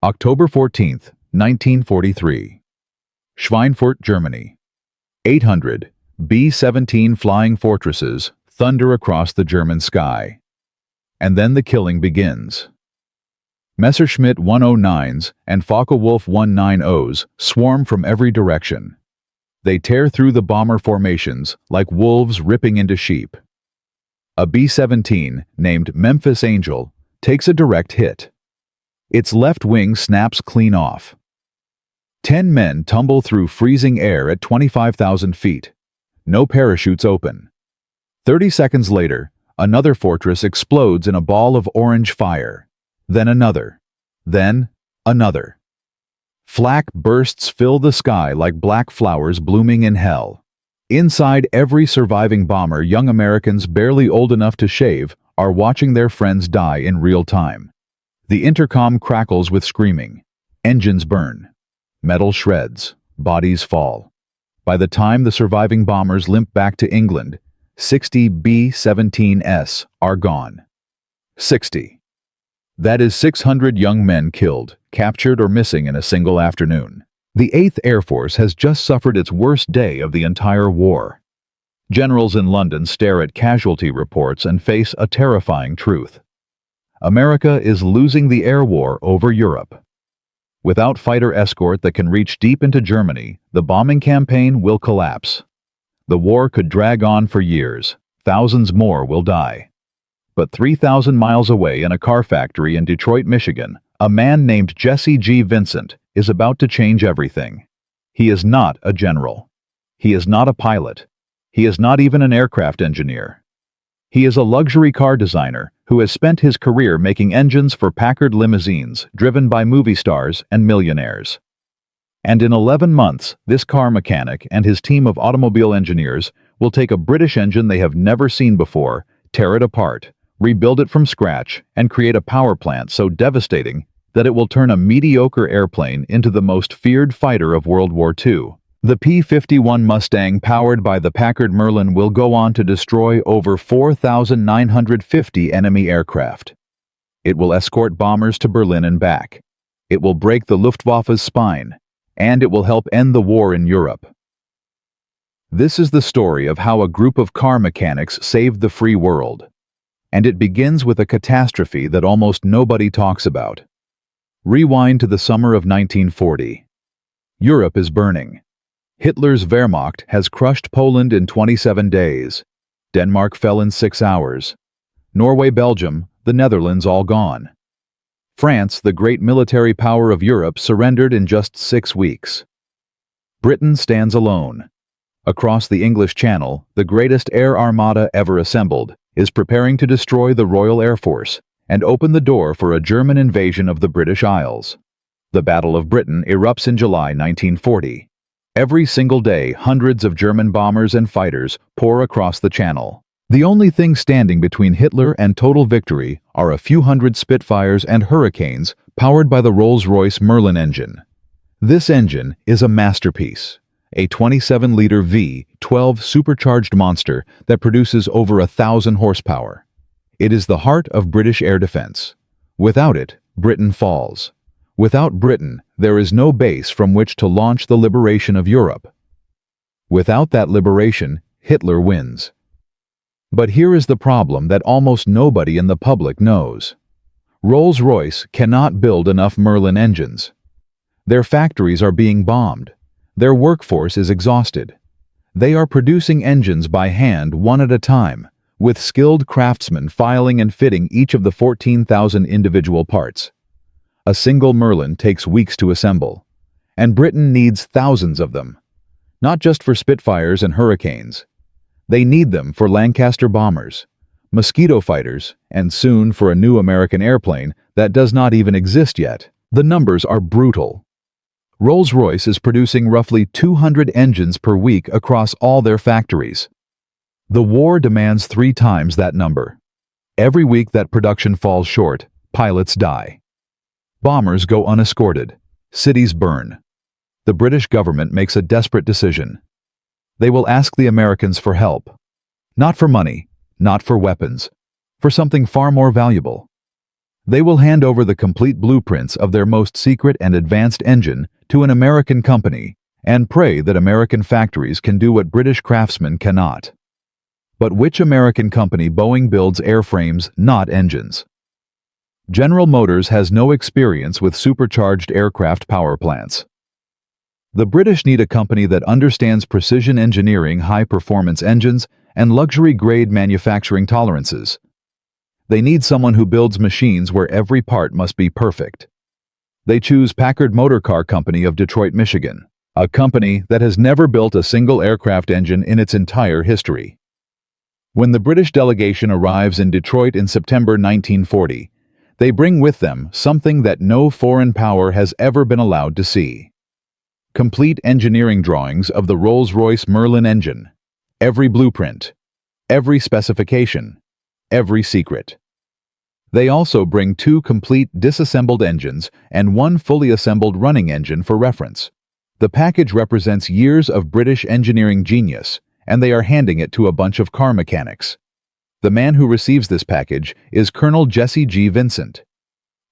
October 14th, 1943. Schweinfurt, Germany. 800 B-17 flying fortresses thunder across the German sky. And then the killing begins. Messerschmitt 109s and Focke-Wulf 190s swarm from every direction. They tear through the bomber formations like wolves ripping into sheep. A B-17, named Memphis Angel, takes a direct hit. Its left wing snaps clean off. 10 men tumble through freezing air at 25,000 feet. No parachutes open. 30 seconds later, another fortress explodes in a ball of orange fire. Then another. Then another. Flak bursts fill the sky like black flowers blooming in hell. Inside every surviving bomber, young Americans barely old enough to shave are watching their friends die in real time. The intercom crackles with screaming. Engines burn. Metal shreds. Bodies fall. By the time the surviving bombers limp back to England, 60 B-17s are gone. 60. That is 600 young men killed, captured, or missing in a single afternoon. The 8th Air Force has just suffered its worst day of the entire war. Generals in London stare at casualty reports and face a terrifying truth. America is losing the air war over Europe. Without fighter escort that can reach deep into Germany, the bombing campaign will collapse. The war could drag on for years. Thousands more will die. But 3,000 miles away in a car factory in Detroit, Michigan, a man named Jesse G. Vincent is about to change everything. He is not a general. He is not a pilot. He is not even an aircraft engineer. He is a luxury car designer who has spent his career making engines for Packard limousines driven by movie stars and millionaires. And in 11 months, this car mechanic and his team of automobile engineers will take a British engine they have never seen before, tear it apart, rebuild it from scratch, and create a power plant so devastating that it will turn a mediocre airplane into the most feared fighter of World War II. The P-51 Mustang powered by the Packard Merlin will go on to destroy over 4,950 enemy aircraft. It will escort bombers to Berlin and back. It will break the Luftwaffe's spine, and it will help end the war in Europe. This is the story of how a group of car mechanics saved the free world. And it begins with a catastrophe that almost nobody talks about. Rewind to the summer of 1940. Europe is burning. Hitler's Wehrmacht has crushed Poland in 27 days. Denmark fell in 6 hours. Norway, Belgium, the Netherlands all gone. France, the great military power of Europe, surrendered in just 6 weeks. Britain stands alone. Across the English Channel, the greatest air armada ever assembled is preparing to destroy the Royal Air Force and open the door for a German invasion of the British Isles. The Battle of Britain erupts in July 1940. Every single day, hundreds of German bombers and fighters pour across the Channel. The only thing standing between Hitler and total victory are a few hundred Spitfires and Hurricanes powered by the Rolls-Royce Merlin engine. This engine is a masterpiece, a 27-liter V12 supercharged monster that produces over 1,000 horsepower. It is the heart of British air defense. Without it, Britain falls. Without Britain, there is no base from which to launch the liberation of Europe. Without that liberation, Hitler wins. But here is the problem that almost nobody in the public knows. Rolls-Royce cannot build enough Merlin engines. Their factories are being bombed. Their workforce is exhausted. They are producing engines by hand one at a time, with skilled craftsmen filing and fitting each of the 14,000 individual parts. A single Merlin takes weeks to assemble, and Britain needs thousands of them, not just for Spitfires and Hurricanes. They need them for Lancaster bombers, Mosquito fighters, and soon for a new American airplane that does not even exist yet. The numbers are brutal. Rolls-Royce is producing roughly 200 engines per week across all their factories. The war demands 3 times that number. Every week that production falls short, pilots die. Bombers go unescorted. Cities burn. The British government makes a desperate decision. They will ask the Americans for help. Not for money, not for weapons, for something far more valuable. They will hand over the complete blueprints of their most secret and advanced engine to an American company and pray that American factories can do what British craftsmen cannot. But which American company? Boeing builds airframes, not engines. General Motors has no experience with supercharged aircraft power plants. The British need a company that understands precision engineering, high-performance engines, and luxury-grade manufacturing tolerances. They need someone who builds machines where every part must be perfect. They choose Packard Motor Car Company of Detroit, Michigan, a company that has never built a single aircraft engine in its entire history. When the British delegation arrives in Detroit in September 1940, they bring with them something that no foreign power has ever been allowed to see. Complete engineering drawings of the Rolls-Royce Merlin engine, every blueprint, every specification, every secret. They also bring 2 complete disassembled engines and 1 fully assembled running engine for reference. The package represents years of British engineering genius, and they are handing it to a bunch of car mechanics. The man who receives this package is Colonel Jesse G. Vincent.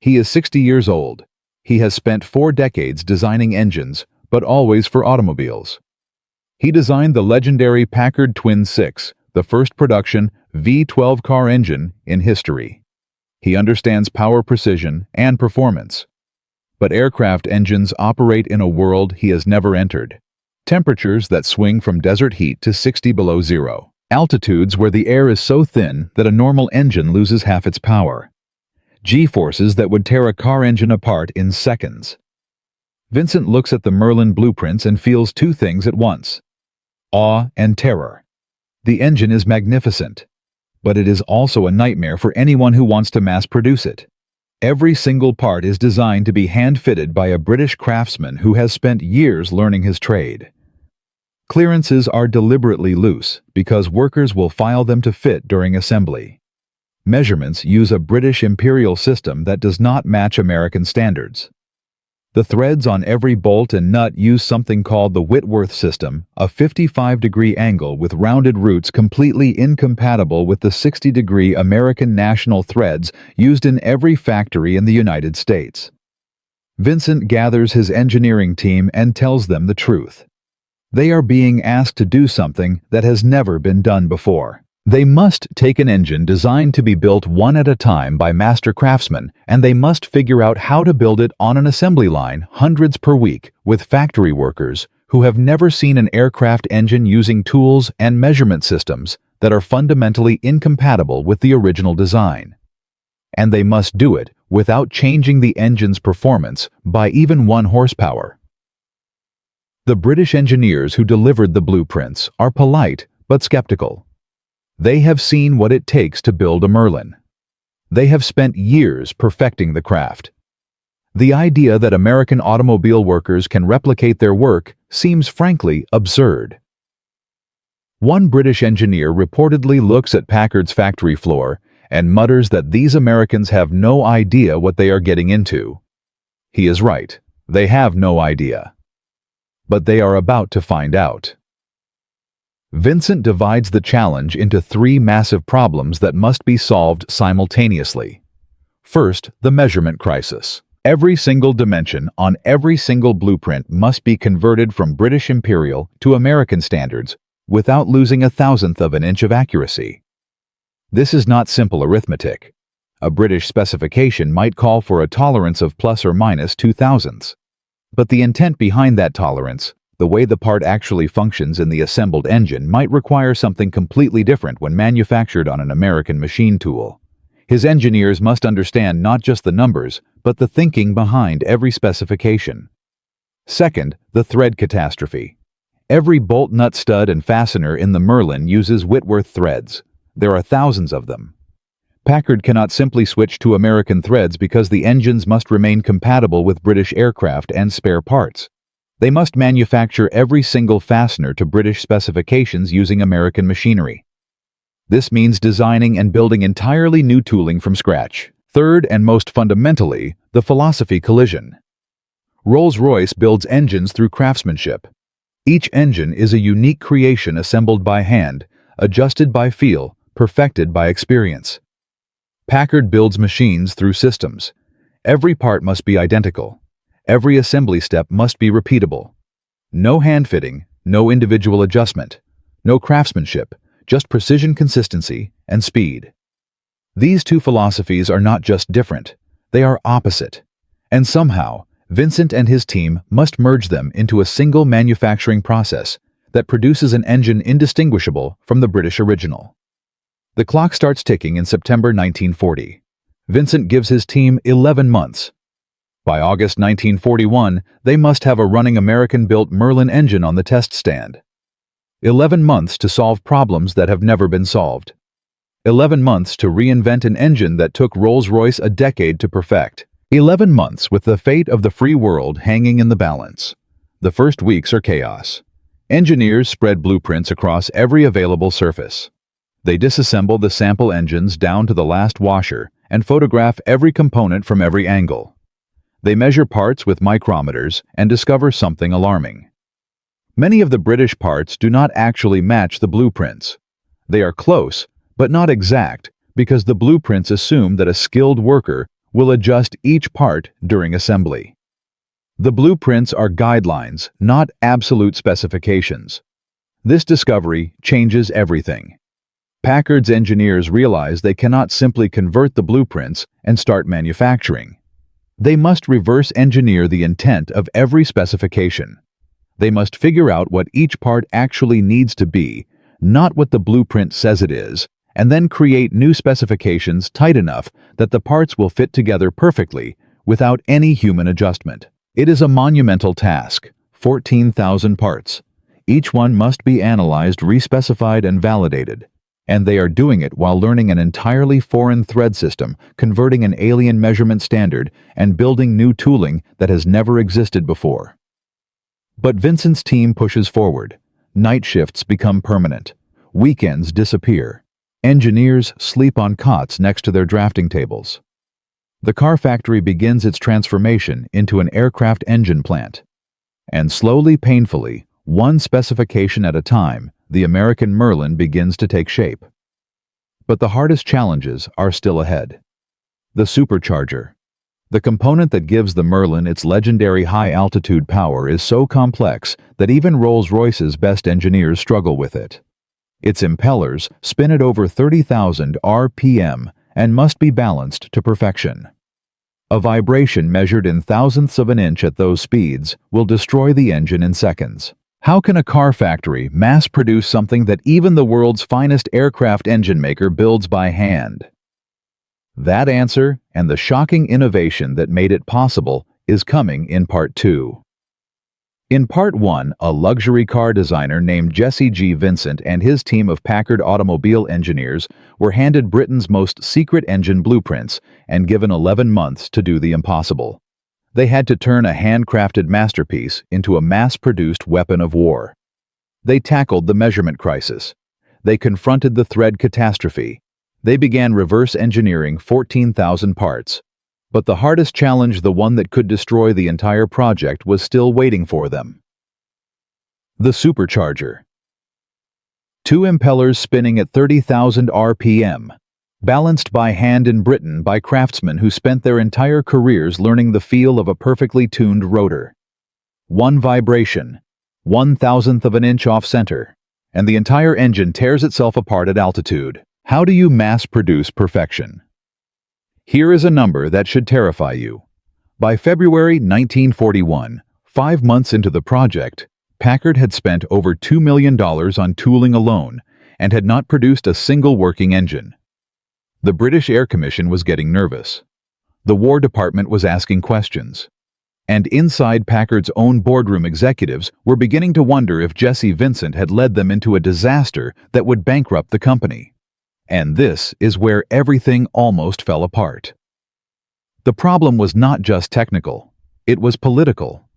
He is 60 years old. He has spent 4 decades designing engines, but always for automobiles. He designed the legendary Packard Twin 6, the first production V12 car engine in history. He understands power, precision, and performance. But aircraft engines operate in a world he has never entered. Temperatures that swing from desert heat to 60 below zero. Altitudes where the air is so thin that a normal engine loses half its power. G-forces that would tear a car engine apart in seconds. Vincent looks at the Merlin blueprints and feels 2 things at once: awe and terror. The engine is magnificent, but it is also a nightmare for anyone who wants to mass-produce it. Every single part is designed to be hand-fitted by a British craftsman who has spent years learning his trade. Clearances are deliberately loose because workers will file them to fit during assembly. Measurements use a British imperial system that does not match American standards. The threads on every bolt and nut use something called the Whitworth system, a 55-degree angle with rounded roots completely incompatible with the 60-degree American national threads used in every factory in the United States. Vincent gathers his engineering team and tells them the truth. They are being asked to do something that has never been done before. They must take an engine designed to be built one at a time by master craftsmen, and they must figure out how to build it on an assembly line hundreds per week with factory workers who have never seen an aircraft engine using tools and measurement systems that are fundamentally incompatible with the original design. And they must do it without changing the engine's performance by even 1 horsepower. The British engineers who delivered the blueprints are polite but skeptical. They have seen what it takes to build a Merlin. They have spent years perfecting the craft. The idea that American automobile workers can replicate their work seems frankly absurd. One British engineer reportedly looks at Packard's factory floor and mutters that these Americans have no idea what they are getting into. He is right. They have no idea. But they are about to find out. Vincent divides the challenge into 3 massive problems that must be solved simultaneously. First, the measurement crisis. Every single dimension on every single blueprint must be converted from British imperial to American standards without losing 1/1000th of an inch of accuracy. This is not simple arithmetic. A British specification might call for a tolerance of plus or minus 0.02. But the intent behind that tolerance, the way the part actually functions in the assembled engine, might require something completely different when manufactured on an American machine tool. His engineers must understand not just the numbers, but the thinking behind every specification. Second, the thread catastrophe. Every bolt, nut, stud, and fastener in the Merlin uses Whitworth threads. There are thousands of them. Packard cannot simply switch to American threads because the engines must remain compatible with British aircraft and spare parts. They must manufacture every single fastener to British specifications using American machinery. This means designing and building entirely new tooling from scratch. Third, and most fundamentally, the philosophy collision. Rolls-Royce builds engines through craftsmanship. Each engine is a unique creation assembled by hand, adjusted by feel, perfected by experience. Packard builds machines through systems. Every part must be identical. Every assembly step must be repeatable. No hand fitting, no individual adjustment, no craftsmanship, just precision, consistency, and speed. These two philosophies are not just different, they are opposite. And somehow, Vincent and his team must merge them into a single manufacturing process that produces an engine indistinguishable from the British original. The clock starts ticking in September 1940. Vincent gives his team 11 months. By August 1941, they must have a running American-built Merlin engine on the test stand. 11 months to solve problems that have never been solved. 11 months to reinvent an engine that took Rolls-Royce a decade to perfect. 11 months with the fate of the free world hanging in the balance. The first weeks are chaos. Engineers spread blueprints across every available surface. They disassemble the sample engines down to the last washer and photograph every component from every angle. They measure parts with micrometers and discover something alarming. Many of the British parts do not actually match the blueprints. They are close, but not exact, because the blueprints assume that a skilled worker will adjust each part during assembly. The blueprints are guidelines, not absolute specifications. This discovery changes everything. Packard's engineers realize they cannot simply convert the blueprints and start manufacturing. They must reverse engineer the intent of every specification. They must figure out what each part actually needs to be, not what the blueprint says it is, and then create new specifications tight enough that the parts will fit together perfectly without any human adjustment. It is a monumental task, 14,000 parts. Each one must be analyzed, respecified, and validated. And they are doing it while learning an entirely foreign thread system, converting an alien measurement standard, and building new tooling that has never existed before. But Vincent's team pushes forward. Night shifts become permanent. Weekends disappear. Engineers sleep on cots next to their drafting tables. The car factory begins its transformation into an aircraft engine plant. And slowly, painfully, one specification at a time, the American Merlin begins to take shape. But the hardest challenges are still ahead. The supercharger. The component that gives the Merlin its legendary high-altitude power is so complex that even Rolls-Royce's best engineers struggle with it. Its impellers spin at over 30,000 RPM and must be balanced to perfection. A vibration measured in thousandths of an inch at those speeds will destroy the engine in seconds. How can a car factory mass-produce something that even the world's finest aircraft engine maker builds by hand? That answer, and the shocking innovation that made it possible, is coming in Part 2. In Part 1, a luxury car designer named Jesse G. Vincent and his team of Packard automobile engineers were handed Britain's most secret engine blueprints and given 11 months to do the impossible. They had to turn a handcrafted masterpiece into a mass-produced weapon of war. They tackled the measurement crisis. They confronted the thread catastrophe. They began reverse engineering 14,000 parts. But the hardest challenge, the one that could destroy the entire project, was still waiting for them. The supercharger. Two impellers spinning at 30,000 RPM, balanced by hand in Britain by craftsmen who spent their entire careers learning the feel of a perfectly tuned rotor. One vibration, 1,000th of an inch off center, and the entire engine tears itself apart at altitude. How do you mass-produce perfection? Here is a number that should terrify you. By February 1941, 5 months into the project, Packard had spent over $2 million on tooling alone and had not produced a single working engine. The British Air Commission was getting nervous. The War Department was asking questions. And inside Packard's own boardroom, executives were beginning to wonder if Jesse Vincent had led them into a disaster that would bankrupt the company. And this is where everything almost fell apart. The problem was not just technical, it was political.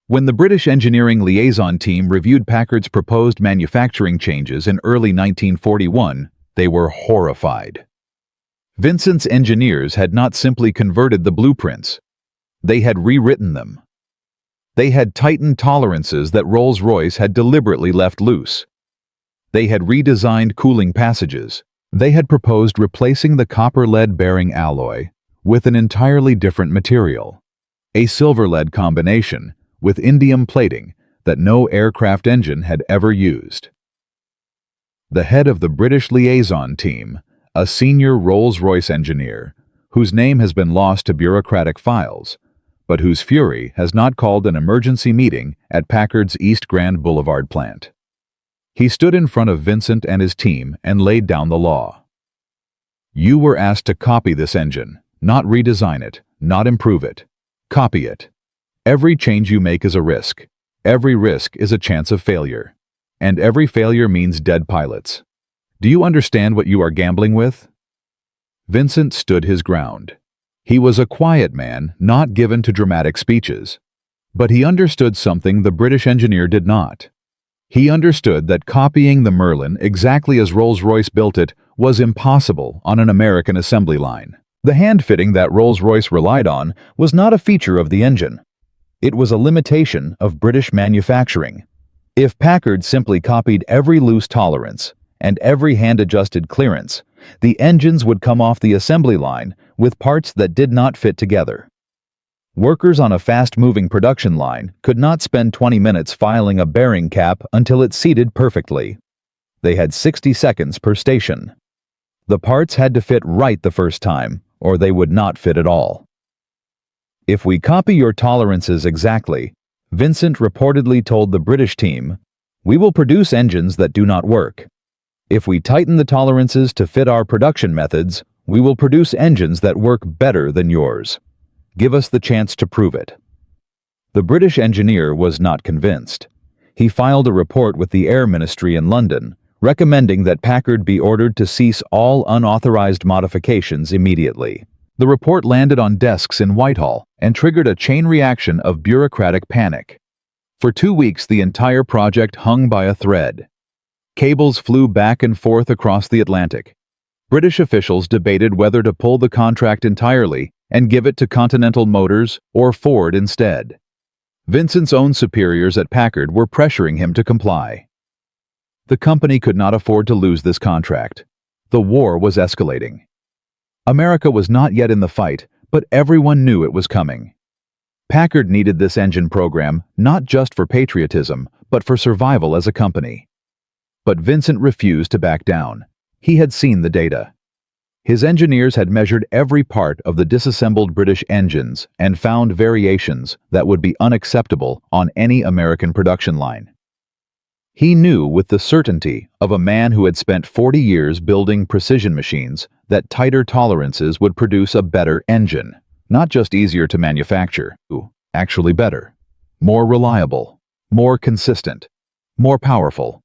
When the British Engineering Liaison Team reviewed Packard's proposed manufacturing changes in early 1941, they were horrified. Vincent's engineers had not simply converted the blueprints, they had rewritten them. They had tightened tolerances that Rolls-Royce had deliberately left loose. They had redesigned cooling passages, They had proposed replacing the copper-lead bearing alloy with an entirely different material, a silver-lead combination with indium plating that no aircraft engine had ever used. The head of the British liaison team, a senior Rolls-Royce engineer, whose name has been lost to bureaucratic files, but whose fury has not called an emergency meeting at Packard's East Grand Boulevard plant. He stood in front of Vincent and his team and laid down the law. You were asked to copy this engine, not redesign it, not improve it. Copy it. Every change you make is a risk. Every risk is a chance of failure. And every failure means dead pilots. Do you understand what you are gambling with? Vincent stood his ground. He was a quiet man, not given to dramatic speeches. But he understood something the British engineer did not. He understood that copying the Merlin exactly as Rolls-Royce built it was impossible on an American assembly line. The hand fitting that Rolls-Royce relied on was not a feature of the engine. It was a limitation of British manufacturing. If Packard simply copied every loose tolerance and every hand-adjusted clearance, the engines would come off the assembly line with parts that did not fit together. Workers on a fast-moving production line could not spend 20 minutes filing a bearing cap until it seated perfectly. They had 60 seconds per station. The parts had to fit right the first time, or they would not fit at all. If we copy your tolerances exactly, Vincent reportedly told the British team, we will produce engines that do not work. If we tighten the tolerances to fit our production methods, we will produce engines that work better than yours. Give us the chance to prove it. The British engineer was not convinced. He filed a report with the Air Ministry in London, recommending that Packard be ordered to cease all unauthorized modifications immediately. The report landed on desks in Whitehall and triggered a chain reaction of bureaucratic panic. For 2 weeks, the entire project hung by a thread. Cables flew back and forth across the Atlantic. British officials debated whether to pull the contract entirely and give it to Continental Motors or Ford instead. Vincent's own superiors at Packard were pressuring him to comply. The company could not afford to lose this contract. The war was escalating. America was not yet in the fight, but everyone knew it was coming. Packard needed this engine program not just for patriotism, but for survival as a company. But Vincent refused to back down. He had seen the data. His engineers had measured every part of the disassembled British engines and found variations that would be unacceptable on any American production line. He knew with the certainty of a man who had spent 40 years building precision machines that tighter tolerances would produce a better engine, not just easier to manufacture, actually better, more reliable, more consistent, more powerful.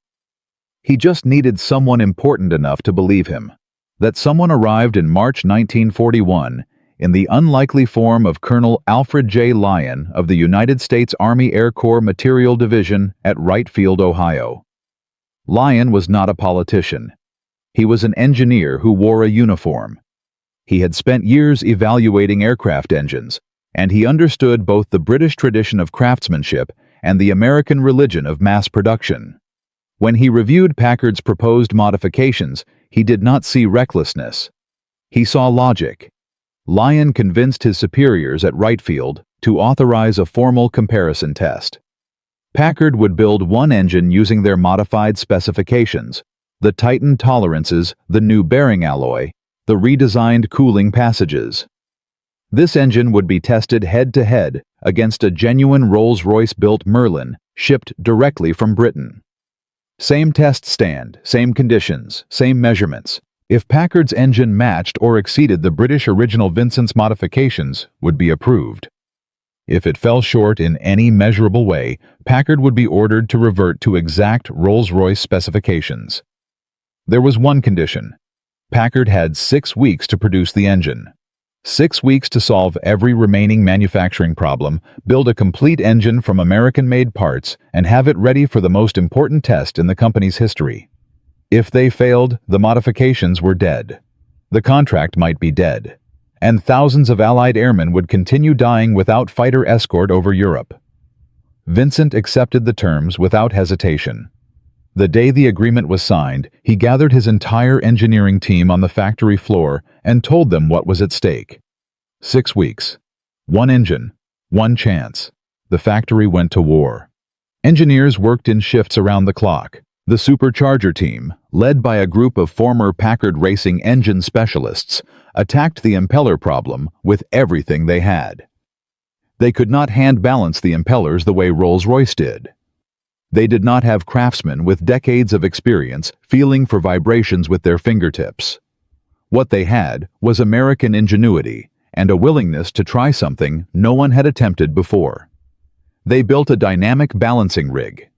He just needed someone important enough to believe him. That someone arrived in March 1941 in the unlikely form of Colonel Alfred J. Lyon of the United States Army Air Corps Material Division at Wright Field, Ohio. Lyon was not a politician. He was an engineer who wore a uniform. He had spent years evaluating aircraft engines, and he understood both the British tradition of craftsmanship and the American religion of mass production. When he reviewed Packard's proposed modifications, he did not see recklessness. He saw logic. Lyon convinced his superiors at Wright Field to authorize a formal comparison test. Packard would build one engine using their modified specifications, the tightened tolerances, the new bearing alloy, the redesigned cooling passages. This engine would be tested head-to-head against a genuine Rolls-Royce-built Merlin shipped directly from Britain. Same test stand, same conditions, same measurements. If Packard's engine matched or exceeded the British original, Vincent's modifications would be approved. If it fell short in any measurable way, Packard would be ordered to revert to exact Rolls-Royce specifications. There was one condition. Packard had 6 weeks to produce the engine. 6 weeks to solve every remaining manufacturing problem, build a complete engine from American-made parts, and have it ready for the most important test in the company's history. If they failed, the modifications were dead. The contract might be dead, and thousands of Allied airmen would continue dying without fighter escort over Europe. Vincent accepted the terms without hesitation. The day the agreement was signed, he gathered his entire engineering team on the factory floor and told them what was at stake. 6 weeks. One engine. One chance. The factory went to war. Engineers worked in shifts around the clock. The supercharger team, led by a group of former Packard racing engine specialists, attacked the impeller problem with everything they had. They could not hand-balance the impellers the way Rolls-Royce did. They did not have craftsmen with decades of experience feeling for vibrations with their fingertips. What they had was American ingenuity and a willingness to try something no one had attempted before. They built a dynamic balancing rig.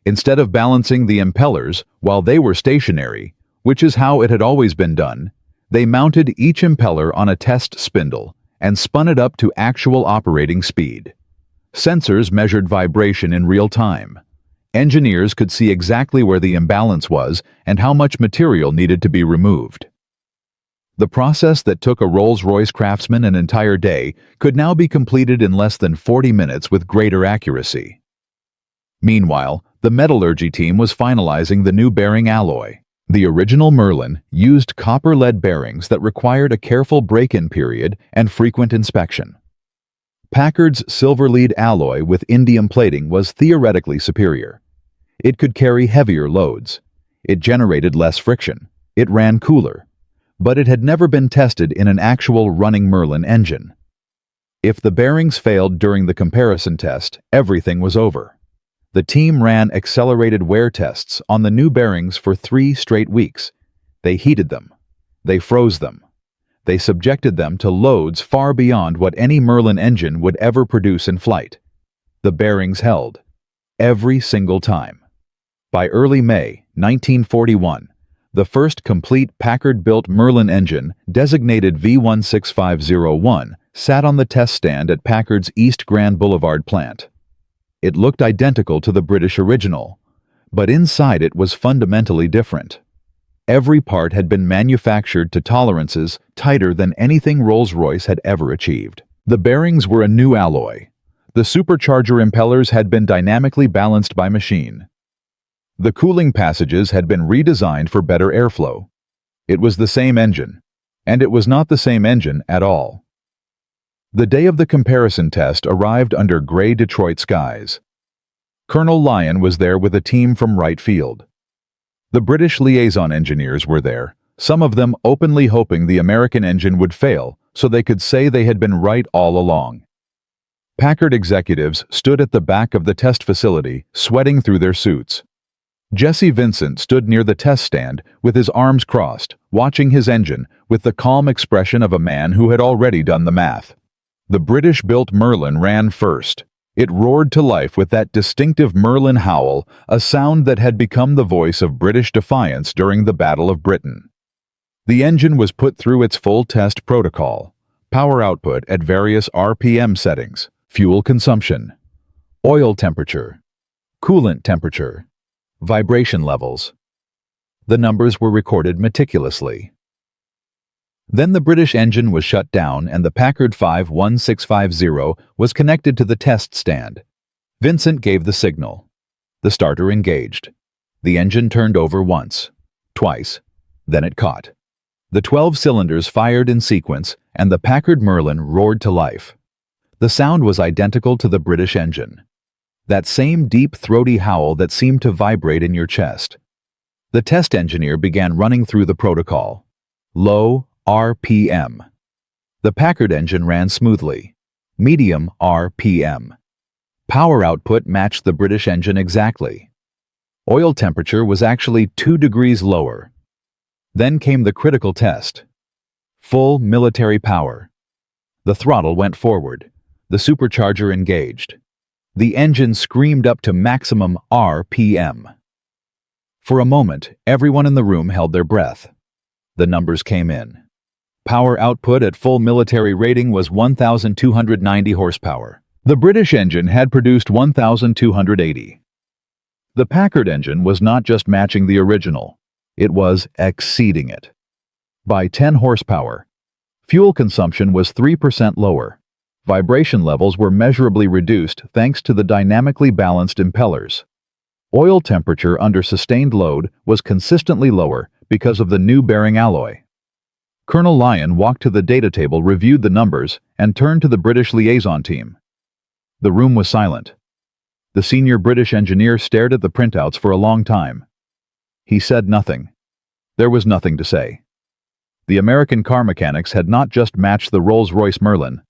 Instead of balancing the impellers while they were stationary, which is how it had always been done, they mounted each impeller on a test spindle and spun it up to actual operating speed. Sensors measured vibration in real time. Engineers could see exactly where the imbalance was and how much material needed to be removed. The process that took a Rolls-Royce craftsman an entire day could now be completed in less than 40 minutes with greater accuracy. Meanwhile, the metallurgy team was finalizing the new bearing alloy. The original Merlin used copper-lead bearings that required a careful break-in period and frequent inspection. Packard's silver lead alloy with indium plating was theoretically superior. It could carry heavier loads. It generated less friction. It ran cooler. But it had never been tested in an actual running Merlin engine. If the bearings failed during the comparison test, everything was over. The team ran accelerated wear tests on the new bearings for 3 straight weeks. They heated them. They froze them. They subjected them to loads far beyond what any Merlin engine would ever produce in flight. The bearings held. Every single time. By early May 1941, the first complete Packard-built Merlin engine, designated V16501, sat on the test stand at Packard's East Grand Boulevard plant. It looked identical to the British original, but inside it was fundamentally different. Every part had been manufactured to tolerances tighter than anything Rolls-Royce had ever achieved. The bearings were a new alloy. The supercharger impellers had been dynamically balanced by machine. The cooling passages had been redesigned for better airflow. It was the same engine, and it was not the same engine at all. The day of the comparison test arrived under gray Detroit skies. Colonel Lyon was there with a team from right field. The British liaison engineers were there, some of them openly hoping the American engine would fail so they could say they had been right all along. Packard executives stood at the back of the test facility, sweating through their suits. Jesse Vincent stood near the test stand with his arms crossed, watching his engine with the calm expression of a man who had already done the math. The British-built Merlin ran first. It roared to life with that distinctive Merlin howl, a sound that had become the voice of British defiance during the Battle of Britain. The engine was put through its full test protocol: power output at various RPM settings, fuel consumption, oil temperature, coolant temperature, vibration levels. The numbers were recorded meticulously. Then the British engine was shut down and the Packard-5 1650 was connected to the test stand. Vincent gave the signal. The starter engaged. The engine turned over once, twice, then it caught. The 12 cylinders fired in sequence and the Packard Merlin roared to life. The sound was identical to the British engine. That same deep, throaty howl that seemed to vibrate in your chest. The test engineer began running through the protocol. Low RPM. The Packard engine ran smoothly. Medium RPM. Power output matched the British engine exactly. Oil temperature was actually 2 degrees lower. Then came the critical test. Full military power. The throttle went forward. The supercharger engaged. The engine screamed up to maximum RPM. For a moment, everyone in the room held their breath. The numbers came in. Power output at full military rating was 1,290 horsepower. The British engine had produced 1,280. The Packard engine was not just matching the original, it was exceeding it. By 10 horsepower. Fuel consumption was 3% lower. Vibration levels were measurably reduced thanks to the dynamically balanced impellers. Oil temperature under sustained load was consistently lower because of the new bearing alloy. Colonel Lyon walked to the data table, reviewed the numbers, and turned to the British liaison team. The room was silent. The senior British engineer stared at the printouts for a long time. He said nothing. There was nothing to say. The American car mechanics had not just matched the Rolls-Royce Merlin.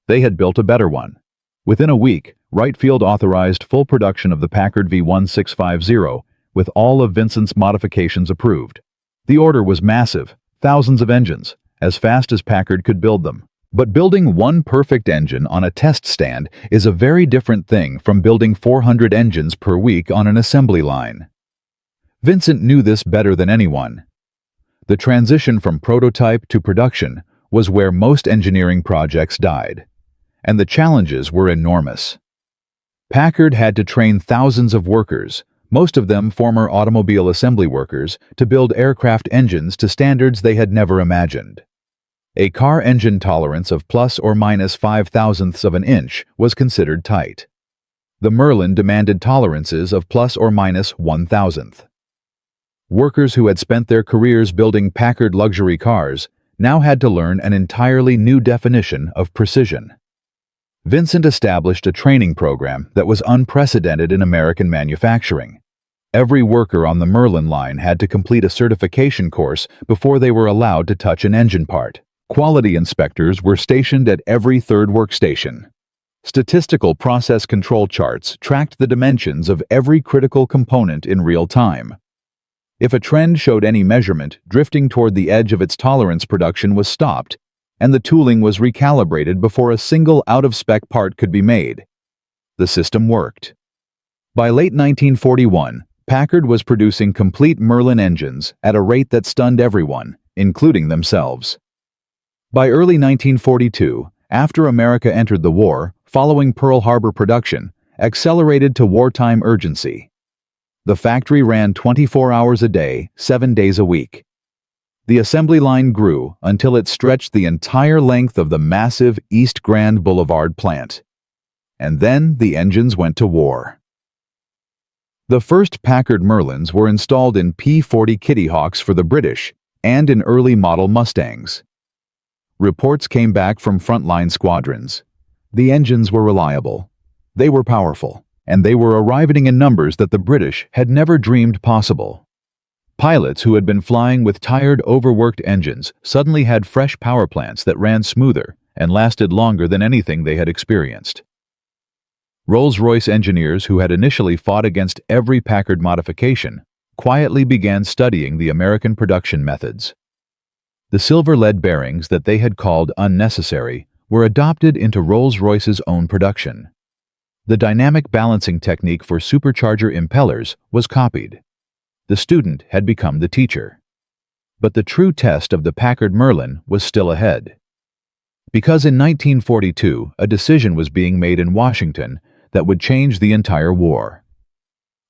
They had built a better one. Within a week, Wright Field authorized full production of the Packard V1650, with all of Vincent's modifications approved. The order was massive, thousands of engines, as fast as Packard could build them. But building one perfect engine on a test stand is a very different thing from building 400 engines per week on an assembly line. Vincent knew this better than anyone. The transition from prototype to production was where most engineering projects died, and the challenges were enormous. Packard had to train thousands of workers, most of them former automobile assembly workers, to build aircraft engines to standards they had never imagined. A car engine tolerance of plus or minus 0.005 of an inch was considered tight. The Merlin demanded tolerances of plus or minus 1/1000th. Workers who had spent their careers building Packard luxury cars now had to learn an entirely new definition of precision. Vincent established a training program that was unprecedented in American manufacturing. Every worker on the Merlin line had to complete a certification course before they were allowed to touch an engine part. Quality inspectors were stationed at every third workstation. Statistical process control charts tracked the dimensions of every critical component in real time. If a trend showed any measurement drifting toward the edge of its tolerance, production was stopped, and the tooling was recalibrated before a single out-of-spec part could be made. The system worked. By late 1941, Packard was producing complete Merlin engines at a rate that stunned everyone, including themselves. By early 1942, after America entered the war, following Pearl Harbor, production accelerated to wartime urgency. The factory ran 24 hours a day, 7 days a week. The assembly line grew until it stretched the entire length of the massive East Grand Boulevard plant. And then the engines went to war. The first Packard Merlins were installed in P-40 Kitty Hawks for the British and in early model Mustangs. Reports came back from frontline squadrons. The engines were reliable, they were powerful, and they were arriving in numbers that the British had never dreamed possible. Pilots who had been flying with tired, overworked engines suddenly had fresh power plants that ran smoother and lasted longer than anything they had experienced. Rolls-Royce engineers who had initially fought against every Packard modification quietly began studying the American production methods. The silver-lead bearings that they had called unnecessary were adopted into Rolls-Royce's own production. The dynamic balancing technique for supercharger impellers was copied. The student had become the teacher. But the true test of the Packard Merlin was still ahead. Because in 1942, a decision was being made in Washington that would change the entire war.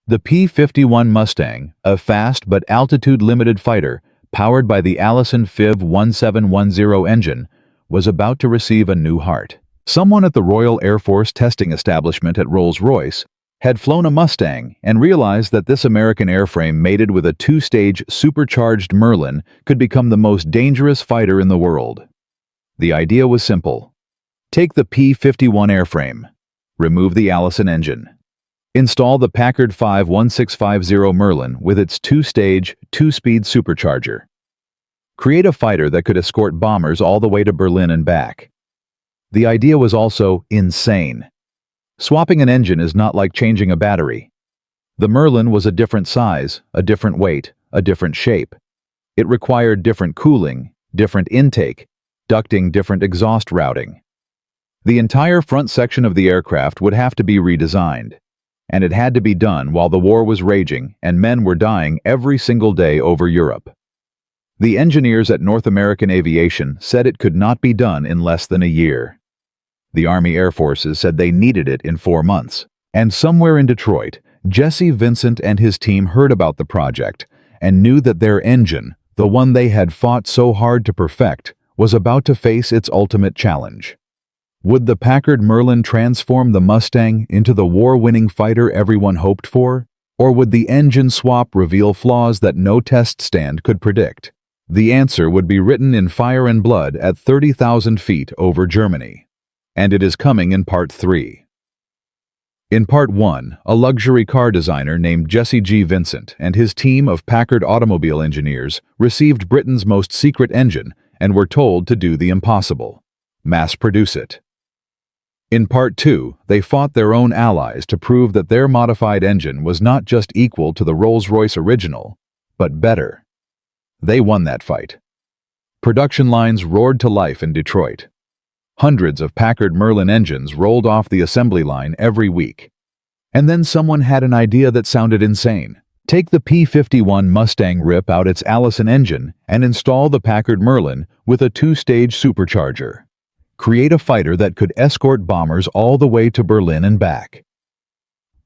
The P-51 Mustang, a fast but altitude-limited fighter, powered by the Allison FIV 1710 engine, was about to receive a new heart. Someone at the Royal Air Force testing establishment at Rolls-Royce had flown a Mustang and realized that this American airframe mated with a two-stage supercharged Merlin could become the most dangerous fighter in the world. The idea was simple. Take the P-51 airframe, remove the Allison engine, install the Packard 1650 Merlin with its two-stage, two-speed supercharger. Create a fighter that could escort bombers all the way to Berlin and back. The idea was also insane. Swapping an engine is not like changing a battery. The Merlin was a different size, a different weight, a different shape. It required different cooling, different intake, ducting, different exhaust routing. The entire front section of the aircraft would have to be redesigned. And it had to be done while the war was raging and men were dying every single day over Europe. The engineers at North American Aviation said it could not be done in less than a year. The Army Air Forces said they needed it in 4 months. And somewhere in Detroit, Jesse Vincent and his team heard about the project and knew that their engine, the one they had fought so hard to perfect, was about to face its ultimate challenge. Would the Packard Merlin transform the Mustang into the war-winning fighter everyone hoped for? Or would the engine swap reveal flaws that no test stand could predict? The answer would be written in fire and blood at 30,000 feet over Germany. And it is coming in Part 3. In Part 1, a luxury car designer named Jesse G. Vincent and his team of Packard automobile engineers received Britain's most secret engine and were told to do the impossible: mass produce it. In Part 2, they fought their own allies to prove that their modified engine was not just equal to the Rolls-Royce original, but better. They won that fight. Production lines roared to life in Detroit. Hundreds of Packard Merlin engines rolled off the assembly line every week. And then someone had an idea that sounded insane. Take the P-51 Mustang, rip out its Allison engine, and install the Packard Merlin with a 2-stage supercharger. Create a fighter that could escort bombers all the way to Berlin and back.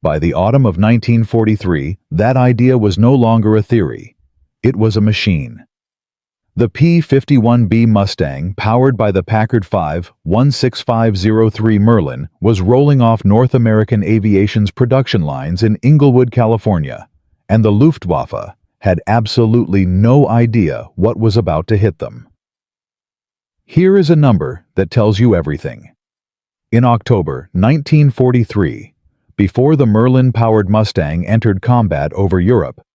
By the autumn of 1943, that idea was no longer a theory. It was a machine. The P-51B Mustang, powered by the Packard-5 16503 Merlin, was rolling off North American Aviation's production lines in Inglewood, California, and the Luftwaffe had absolutely no idea what was about to hit them. Here is a number that tells you everything. In October 1943, before the Merlin-powered Mustang entered combat over Europe,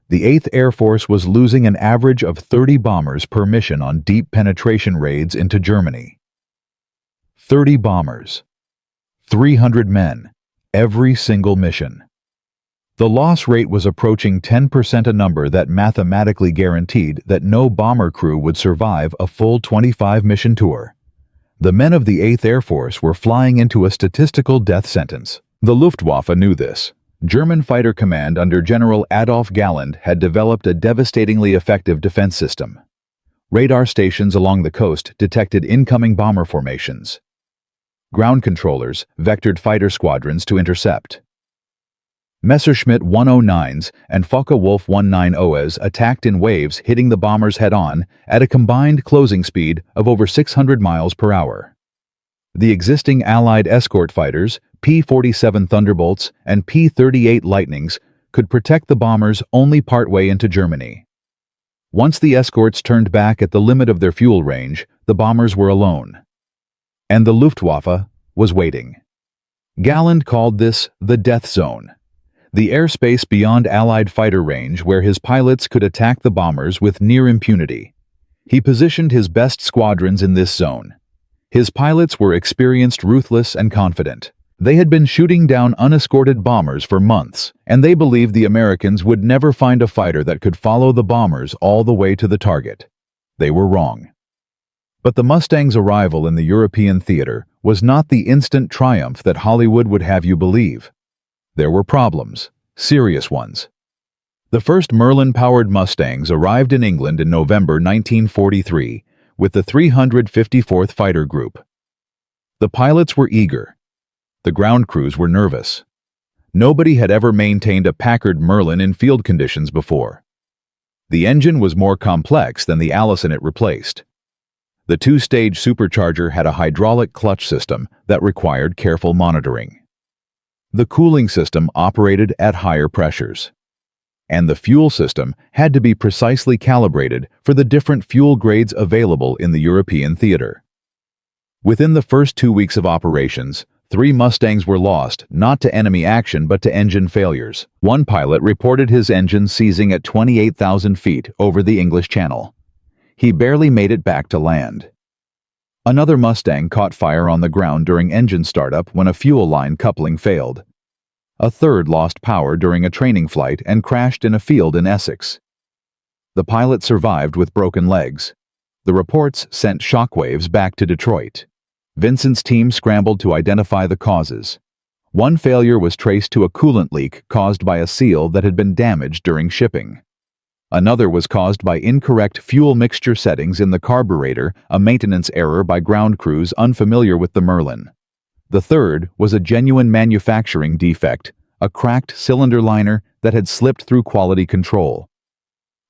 the 8th Air Force was losing an average of 30 bombers per mission on deep penetration raids into Germany. 30 bombers. 300 men. Every single mission. The loss rate was approaching 10%, a number that mathematically guaranteed that no bomber crew would survive a full 25-mission tour. The men of the 8th Air Force were flying into a statistical death sentence. The Luftwaffe knew this. German Fighter Command under General Adolf Galland had developed a devastatingly effective defense system. Radar stations along the coast detected incoming bomber formations. Ground controllers vectored fighter squadrons to intercept. Messerschmitt 109s and Focke-Wulf 190s attacked in waves, hitting the bombers head-on at a combined closing speed of over 600 miles per hour. The existing Allied escort fighters, P-47 Thunderbolts and P-38 Lightnings, could protect the bombers only partway into Germany. Once the escorts turned back at the limit of their fuel range, the bombers were alone. And the Luftwaffe was waiting. Galland called this the death zone, the airspace beyond Allied fighter range where his pilots could attack the bombers with near impunity. He positioned his best squadrons in this zone. His pilots were experienced, ruthless, and confident. They had been shooting down unescorted bombers for months, and they believed the Americans would never find a fighter that could follow the bombers all the way to the target. They were wrong. But the Mustang's arrival in the European theater was not the instant triumph that Hollywood would have you believe. There were problems, serious ones. The first Merlin-powered Mustangs arrived in England in November 1943 with the 354th Fighter Group. The pilots were eager. The ground crews were nervous. Nobody had ever maintained a Packard Merlin in field conditions before. The engine was more complex than the Allison it replaced. The 2-stage supercharger had a hydraulic clutch system that required careful monitoring. The cooling system operated at higher pressures. And the fuel system had to be precisely calibrated for the different fuel grades available in the European theater. Within the first 2 weeks of operations, 3 Mustangs were lost, not to enemy action but to engine failures. One pilot reported his engine seizing at 28,000 feet over the English Channel. He barely made it back to land. Another Mustang caught fire on the ground during engine startup when a fuel line coupling failed. A third lost power during a training flight and crashed in a field in Essex. The pilot survived with broken legs. The reports sent shockwaves back to Detroit. Vincent's team scrambled to identify the causes. One failure was traced to a coolant leak caused by a seal that had been damaged during shipping. Another was caused by incorrect fuel mixture settings in the carburetor, a maintenance error by ground crews unfamiliar with the Merlin. The third was a genuine manufacturing defect, a cracked cylinder liner that had slipped through quality control.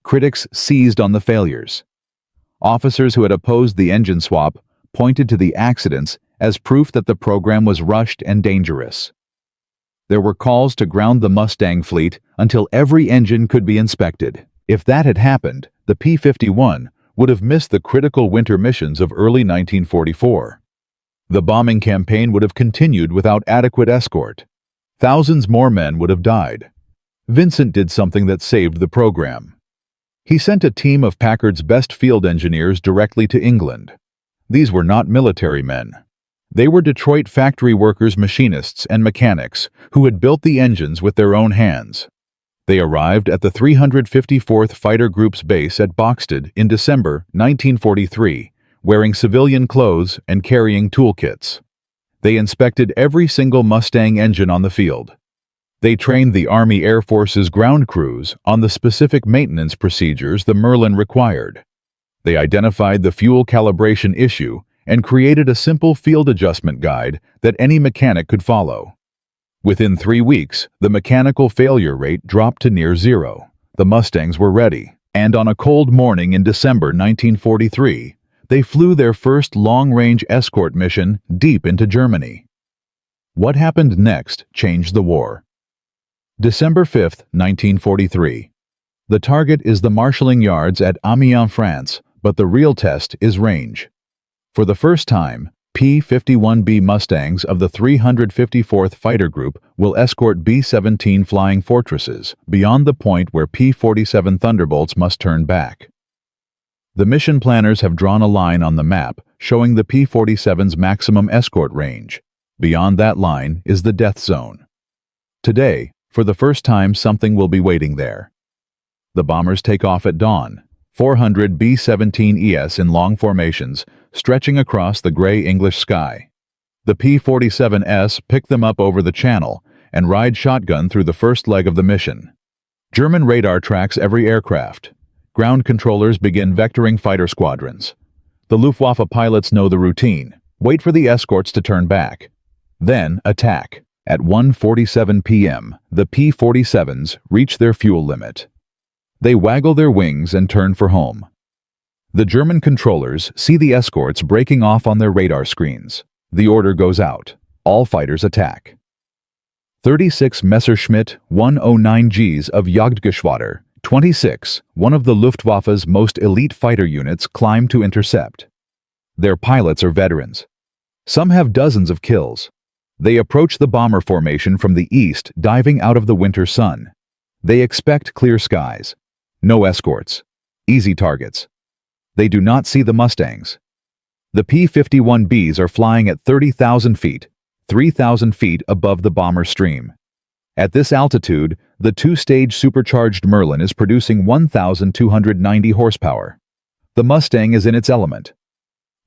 Critics seized on the failures. Officers who had opposed the engine swap pointed to the accidents as proof that the program was rushed and dangerous. There were calls to ground the Mustang fleet until every engine could be inspected. If that had happened, the P-51 would have missed the critical winter missions of early 1944. The bombing campaign would have continued without adequate escort. Thousands more men would have died. Vincent did something that saved the program. He sent a team of Packard's best field engineers directly to England. These were not military men. They were Detroit factory workers, machinists, and mechanics who had built the engines with their own hands. They arrived at the 354th Fighter Group's base at Boxted in December 1943, wearing civilian clothes and carrying toolkits. They inspected every single Mustang engine on the field. They trained the Army Air Force's ground crews on the specific maintenance procedures the Merlin required. They identified the fuel calibration issue and created a simple field adjustment guide that any mechanic could follow. Within 3 weeks, the mechanical failure rate dropped to near zero. The Mustangs were ready, and on a cold morning in December 1943, they flew their first long-range escort mission deep into Germany. What happened next changed the war. December 5, 1943. The target is the marshalling yards at Amiens, France, but the real test is range. For the first time, P-51B Mustangs of the 354th Fighter Group will escort B-17 Flying Fortresses beyond the point where P-47 Thunderbolts must turn back. The mission planners have drawn a line on the map showing the P-47's maximum escort range. Beyond that line is the death zone. Today, for the first time, something will be waiting there. The bombers take off at dawn, 400 B-17Es in long formations, stretching across the gray English sky. The P-47S pick them up over the channel and ride shotgun through the first leg of the mission. German radar tracks every aircraft. Ground controllers begin vectoring fighter squadrons. The Luftwaffe pilots know the routine. Wait for the escorts to turn back. Then attack. At 1:47 p.m., the P-47s reach their fuel limit. They waggle their wings and turn for home. The German controllers see the escorts breaking off on their radar screens. The order goes out. All fighters attack. 36 Messerschmitt 109Gs of Jagdgeschwader 26, one of the Luftwaffe's most elite fighter units, climb to intercept. Their pilots are veterans. Some have dozens of kills. They approach the bomber formation from the east, diving out of the winter sun. They expect clear skies. No escorts. Easy targets. They do not see the Mustangs. The P-51Bs are flying at 30,000 feet, 3,000 feet above the bomber stream. At this altitude, the two-stage supercharged Merlin is producing 1,290 horsepower. The Mustang is in its element.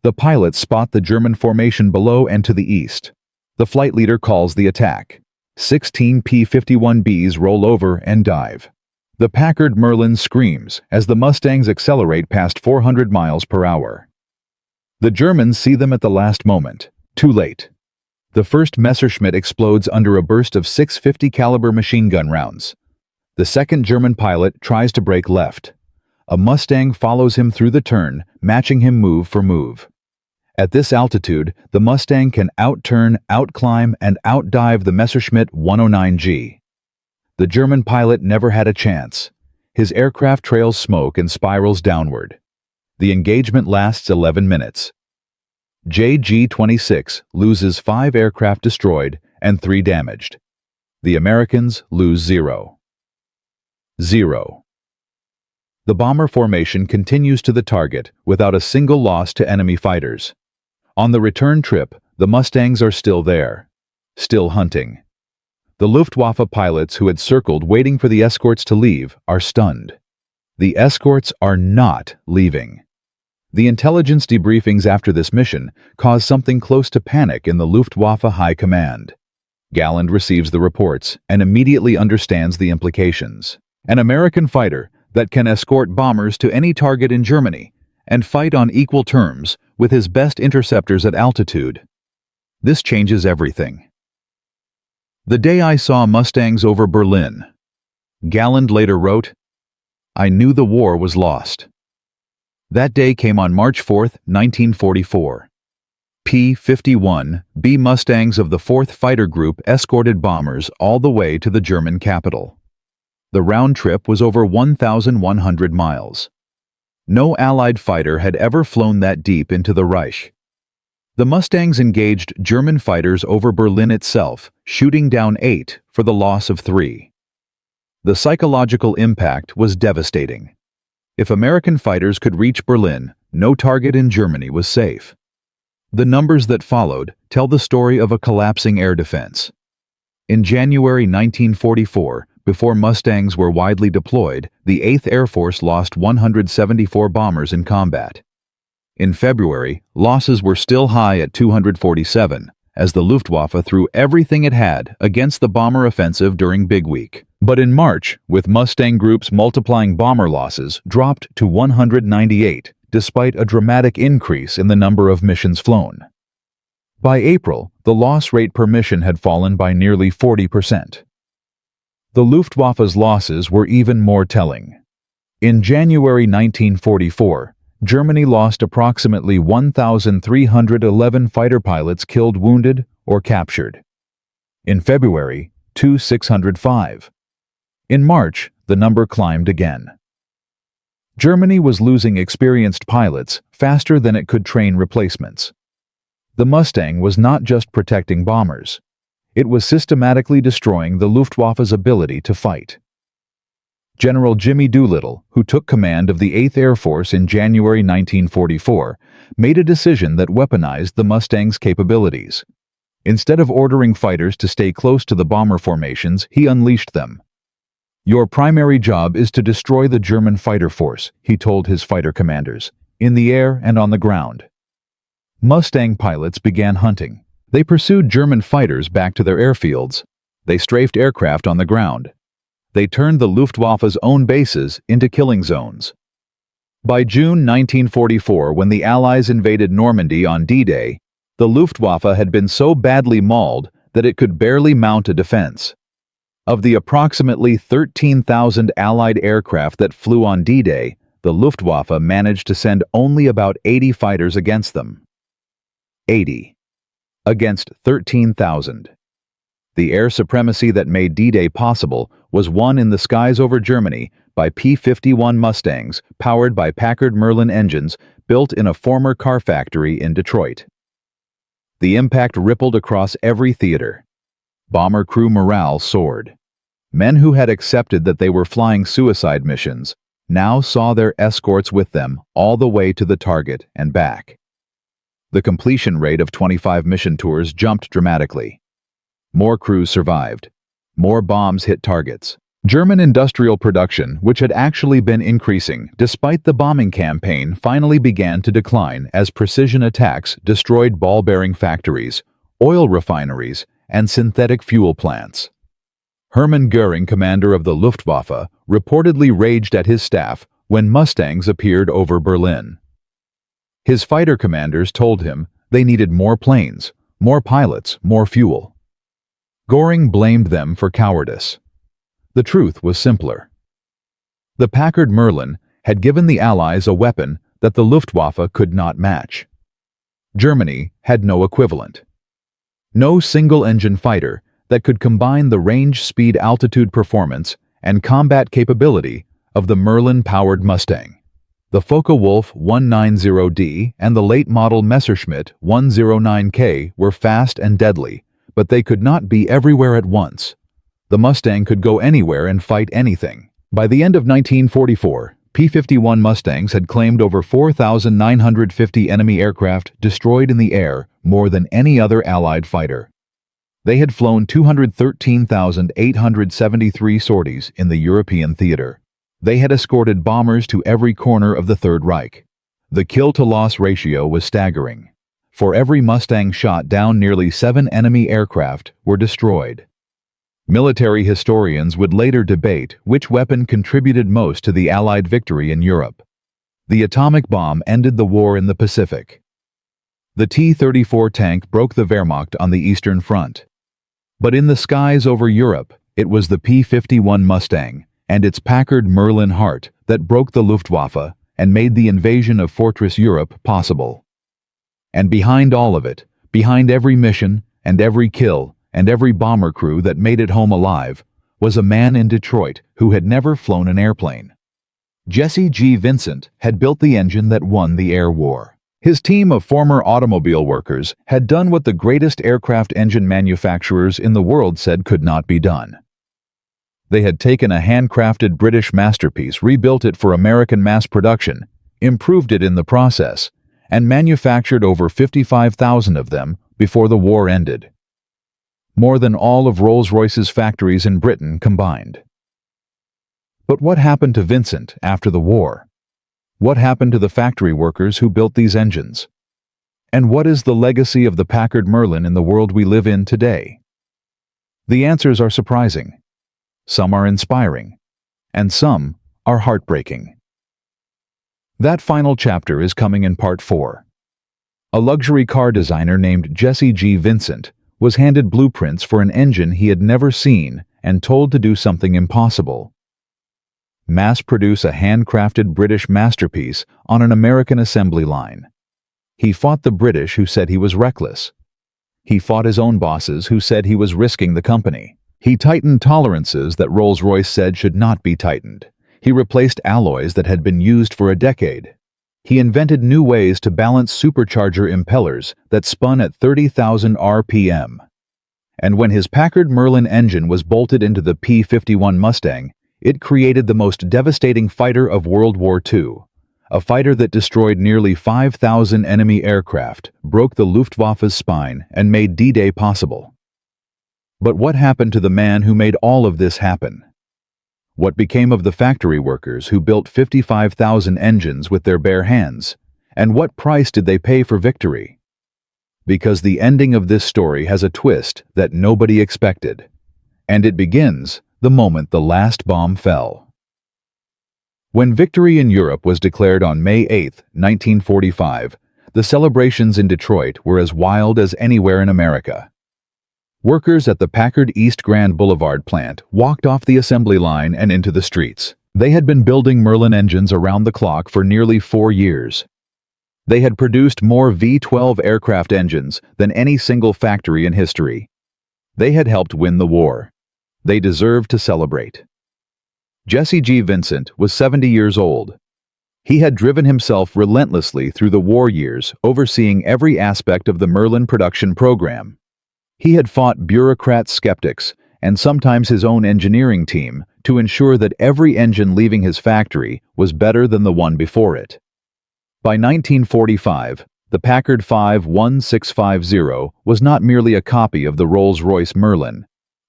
The pilots spot the German formation below and to the east. The flight leader calls the attack. 16 P-51Bs roll over and dive. The Packard Merlin screams as the Mustangs accelerate past 400 miles per hour. The Germans see them at the last moment. Too late. The first Messerschmitt explodes under a burst of 650 caliber machine gun rounds. The second German pilot tries to brake left. A Mustang follows him through the turn, matching him move for move. At this altitude, the Mustang can outturn, outclimb, and outdive the Messerschmitt 109G. The German pilot never had a chance. His aircraft trails smoke and spirals downward. The engagement lasts 11 minutes. JG-26 loses 5 aircraft destroyed and 3 damaged. The Americans lose 0. The bomber formation continues to the target without a single loss to enemy fighters. On the return trip, the Mustangs are still there, still hunting. The Luftwaffe pilots who had circled waiting for the escorts to leave are stunned. The escorts are not leaving. The intelligence debriefings after this mission cause something close to panic in the Luftwaffe High Command. Galland receives the reports and immediately understands the implications. An American fighter that can escort bombers to any target in Germany and fight on equal terms with his best interceptors at altitude. This changes everything. The day I saw Mustangs over Berlin. Galland later wrote, "I knew the war was lost." That day came on March 4, 1944. P-51B Mustangs of the 4th Fighter Group escorted bombers all the way to the German capital. The round trip was over 1,100 miles. No Allied fighter had ever flown that deep into the Reich. The Mustangs engaged German fighters over Berlin itself, shooting down 8 for the loss of 3. The psychological impact was devastating. If American fighters could reach Berlin, no target in Germany was safe. The numbers that followed tell the story of a collapsing air defense. In January 1944, before Mustangs were widely deployed, the 8th Air Force lost 174 bombers in combat. In February, losses were still high at 247, as the Luftwaffe threw everything it had against the bomber offensive during Big Week. But in March, with Mustang groups multiplying, bomber losses dropped to 198, despite a dramatic increase in the number of missions flown. By April, the loss rate per mission had fallen by nearly 40%. The Luftwaffe's losses were even more telling. In January 1944, Germany lost approximately 1,311 fighter pilots killed, wounded, or captured. In February, 2,605. In March, the number climbed again. Germany was losing experienced pilots faster than it could train replacements. The Mustang was not just protecting bombers. It was systematically destroying the Luftwaffe's ability to fight. General Jimmy Doolittle, who took command of the 8th Air Force in January 1944, made a decision that weaponized the Mustang's capabilities. Instead of ordering fighters to stay close to the bomber formations, he unleashed them. "Your primary job is to destroy the German fighter force," he told his fighter commanders, "in the air and on the ground." Mustang pilots began hunting. They pursued German fighters back to their airfields. They strafed aircraft on the ground. They turned the Luftwaffe's own bases into killing zones. By June 1944, when the Allies invaded Normandy on D-Day, the Luftwaffe had been so badly mauled that it could barely mount a defense. Of the approximately 13,000 Allied aircraft that flew on D-Day, the Luftwaffe managed to send only about 80 fighters against them. 80. Against 13,000. The air supremacy that made D-Day possible was won in the skies over Germany by P-51 Mustangs powered by Packard Merlin engines built in a former car factory in Detroit. The impact rippled across every theater. Bomber crew morale soared. Men who had accepted that they were flying suicide missions now saw their escorts with them all the way to the target and back. The completion rate of 25 mission tours jumped dramatically. More crews survived. More bombs hit targets. German industrial production, which had actually been increasing despite the bombing campaign, finally began to decline as precision attacks destroyed ball-bearing factories, oil refineries, and synthetic fuel plants. Hermann Göring, commander of the Luftwaffe, reportedly raged at his staff when Mustangs appeared over Berlin. His fighter commanders told him they needed more planes, more pilots, more fuel. Göring blamed them for cowardice. The truth was simpler. The Packard Merlin had given the Allies a weapon that the Luftwaffe could not match. Germany had no equivalent. No single-engine fighter that could combine the range, speed, altitude performance, and combat capability of the Merlin-powered Mustang. The Focke-Wulf 190D and the late-model Messerschmitt 109K were fast and deadly, but they could not be everywhere at once. The Mustang could go anywhere and fight anything. By the end of 1944, P-51 Mustangs had claimed over 4,950 enemy aircraft destroyed in the air, more than any other Allied fighter. They had flown 213,873 sorties in the European theater. They had escorted bombers to every corner of the Third Reich. The kill-to-loss ratio was staggering. For every Mustang shot down, nearly 7 enemy aircraft were destroyed. Military historians would later debate which weapon contributed most to the Allied victory in Europe. The atomic bomb ended the war in the Pacific. The T-34 tank broke the Wehrmacht on the Eastern Front. But in the skies over Europe, it was the P-51 Mustang and its Packard Merlin heart that broke the Luftwaffe and made the invasion of Fortress Europe possible. And behind all of it, behind every mission and every kill and every bomber crew that made it home alive, was a man in Detroit who had never flown an airplane. Jesse G. Vincent had built the engine that won the air war. His team of former automobile workers had done what the greatest aircraft engine manufacturers in the world said could not be done. They had taken a handcrafted British masterpiece, rebuilt it for American mass production, improved it in the process, and manufactured over 55,000 of them before the war ended. More than all of Rolls-Royce's factories in Britain combined. But what happened to Vincent after the war? What happened to the factory workers who built these engines? And what is the legacy of the Packard Merlin in the world we live in today? The answers are surprising. Some are inspiring, and some are heartbreaking. That final chapter is coming in part 4. A luxury car designer named Jesse G. Vincent was handed blueprints for an engine he had never seen and told to do something impossible. Mass-produce a handcrafted British masterpiece on an American assembly line. He fought the British who said he was reckless. He fought his own bosses who said he was risking the company. He tightened tolerances that Rolls-Royce said should not be tightened. He replaced alloys that had been used for a decade. He invented new ways to balance supercharger impellers that spun at 30,000 RPM. And when his Packard Merlin engine was bolted into the P-51 Mustang, it created the most devastating fighter of World War II, a fighter that destroyed nearly 5,000 enemy aircraft, broke the Luftwaffe's spine, and made D-Day possible. But what happened to the man who made all of this happen? What became of the factory workers who built 55,000 engines with their bare hands? And what price did they pay for victory? Because the ending of this story has a twist that nobody expected, and it begins the moment the last bomb fell. When victory in Europe was declared on May 8, 1945, the celebrations in Detroit were as wild as anywhere in America. Workers at the Packard East Grand Boulevard plant walked off the assembly line and into the streets. They had been building Merlin engines around the clock for nearly 4 years. They had produced more V-12 aircraft engines than any single factory in history. They had helped win the war. They deserved to celebrate. Jesse G. Vincent was 70 years old. He had driven himself relentlessly through the war years, overseeing every aspect of the Merlin production program. He had fought bureaucrat skeptics, and sometimes his own engineering team, to ensure that every engine leaving his factory was better than the one before it. By 1945, the Packard-5 1650 was not merely a copy of the Rolls-Royce Merlin.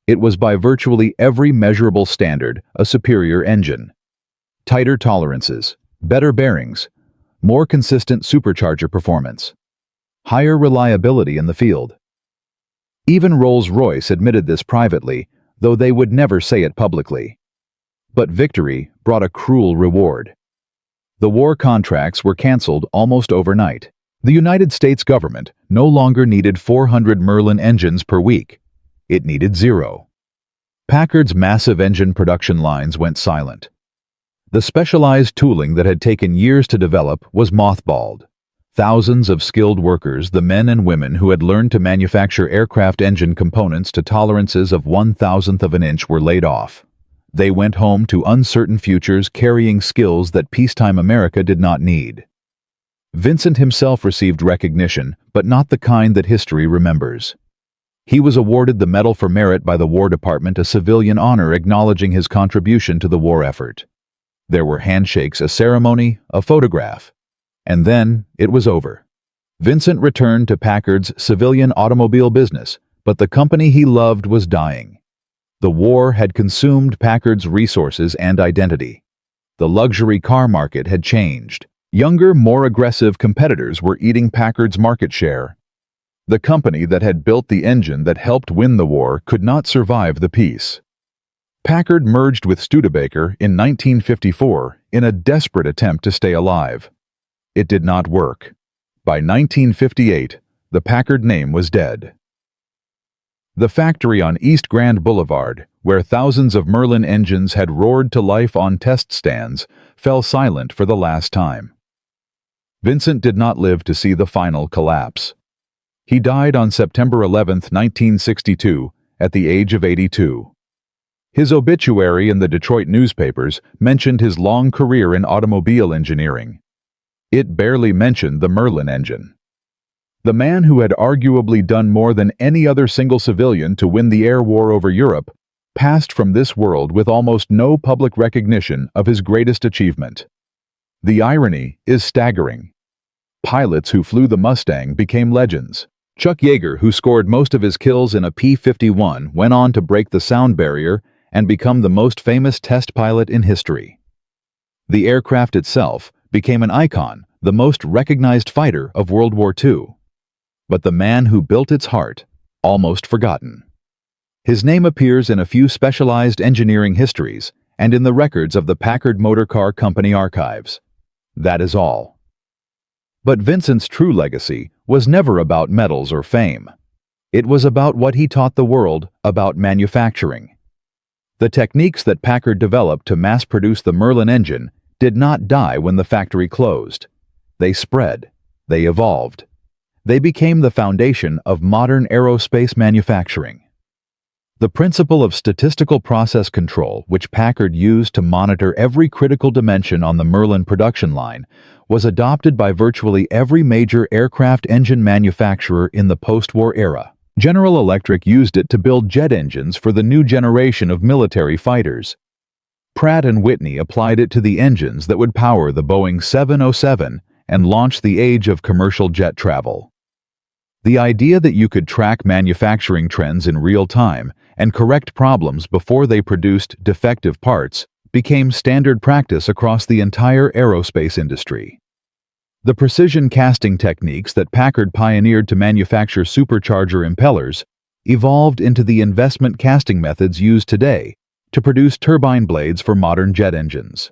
It was by virtually every measurable standard a superior engine. Tighter tolerances, better bearings, more consistent supercharger performance, higher reliability in the field. Even Rolls-Royce admitted this privately, though they would never say it publicly. But victory brought a cruel reward. The war contracts were canceled almost overnight. The United States government no longer needed 400 Merlin engines per week. It needed 0. Packard's massive engine production lines went silent. The specialized tooling that had taken years to develop was mothballed. Thousands of skilled workers, the men and women who had learned to manufacture aircraft engine components to tolerances of 1/1000th of an inch, were laid off. They went home to uncertain futures, carrying skills that peacetime America did not need. Vincent himself received recognition, but not the kind that history remembers. He was awarded the Medal for Merit by the War Department, a civilian honor acknowledging his contribution to the war effort. There were handshakes, a ceremony, a photograph. And then it was over. Vincent returned to Packard's civilian automobile business, but the company he loved was dying. The war had consumed Packard's resources and identity. The luxury car market had changed. Younger, more aggressive competitors were eating Packard's market share. The company that had built the engine that helped win the war could not survive the peace. Packard merged with Studebaker in 1954 in a desperate attempt to stay alive. It did not work. By 1958, the Packard name was dead. The factory on East Grand Boulevard, where thousands of Merlin engines had roared to life on test stands, fell silent for the last time. Vincent did not live to see the final collapse. He died on September 11, 1962, at the age of 82. His obituary in the Detroit newspapers mentioned his long career in automobile engineering. It barely mentioned the Merlin engine. The man who had arguably done more than any other single civilian to win the air war over Europe passed from this world with almost no public recognition of his greatest achievement. The irony is staggering. Pilots who flew the Mustang became legends. Chuck Yeager, who scored most of his kills in a P-51, went on to break the sound barrier and become the most famous test pilot in history. The aircraft itself became an icon, the most recognized fighter of World War II. But the man who built its heart, almost forgotten. His name appears in a few specialized engineering histories and in the records of the Packard Motor Car Company archives. That is all. But Vincent's true legacy was never about medals or fame. It was about what he taught the world about manufacturing. The techniques that Packard developed to mass-produce the Merlin engine did not die when the factory closed. They spread. They evolved. They became the foundation of modern aerospace manufacturing. The principle of statistical process control, which Packard used to monitor every critical dimension on the Merlin production line, was adopted by virtually every major aircraft engine manufacturer in the post-war era. General Electric used it to build jet engines for the new generation of military fighters. Pratt & Whitney applied it to the engines that would power the Boeing 707 and launch the age of commercial jet travel. The idea that you could track manufacturing trends in real time and correct problems before they produced defective parts became standard practice across the entire aerospace industry. The precision casting techniques that Packard pioneered to manufacture supercharger impellers evolved into the investment casting methods used today to produce turbine blades for modern jet engines.